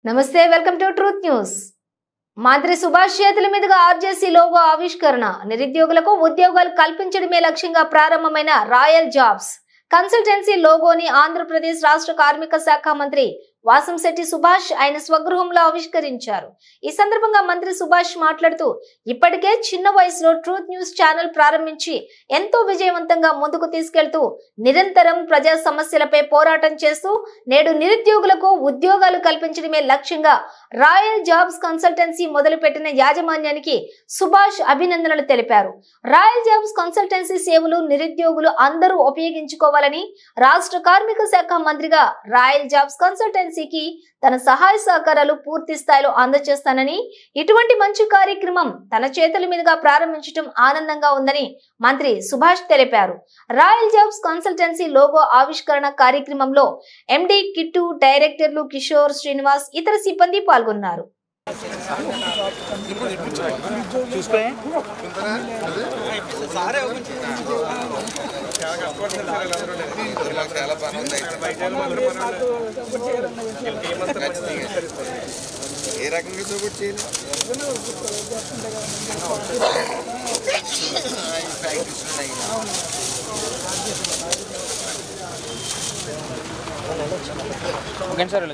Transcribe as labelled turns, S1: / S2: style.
S1: నమస్తే welcome to truth news. మంత్రి సుభాష్ చేతుల మీదుగా ఆర్జేసీ లోగో ఆవిష్కరణ. నిరుద్యోగులకు ఉద్యోగాలు కల్పించడమే లక్ష్యంగా ప్రారంభమైన రాయల్ జాబ్స్ కన్సల్టెన్సీ లోగోని ఆంధ్రప్రదేశ్ రాష్ట్ర కార్మిక శాఖ మంత్రి వాసంశెట్టి సుభాష్ ఆయన స్వగృహంలో ఆవిష్కరించారు. ఈ సందర్భంగా మంత్రి సుభాష్ మాట్లాడుతూ, ఇప్పటికే చిన్న వయసులో ట్రూత్ న్యూస్ ఛానల్ ప్రారంభించి ఎంతో విజయవంతంగా ముందుకు తీసుకెళ్తూ నిరంతరం ప్రజా సమస్యలపై పోరాటం చేస్తూ నేడు నిరుద్యోగులకు ఉద్యోగాలు కల్పించడమే లక్ష్యంగా రాయల్ జాబ్స్ కన్సల్టెన్సీ మొదలుపెట్టిన యాజమాన్యానికి సుభాష్ అభినందనలు తెలిపారు. రాయల్ జాబ్స్ కన్సల్టెన్సీ సేవలు నిరుద్యోగులు అందరూ ఉపయోగించుకోవాలని రాష్ట్ర కార్మిక శాఖ మంత్రిగా రాయల్ జాబ్స్ కన్సల్టెన్సీ తన సహాయ సహకారాలు పూర్తి స్థాయిలో అందజేస్తానని, ఇటువంటి మంచి కార్యక్రమం తన చేతుల మీదుగా ప్రారంభించడం ఆనందంగా ఉందని మంత్రి సుభాష్ తెలిపారు. రాయల్ జాబ్స్ కన్సల్టెన్సీ లోగో ఆవిష్కరణ కార్యక్రమంలో ఎండి కిట్టు, డైరెక్టర్లు కిషోర్, శ్రీనివాస్, ఇతర సిబ్బంది పాల్గొన్నారు.
S2: ఏ రకంగా సపోర్ట్ చేయాలి?
S3: సార్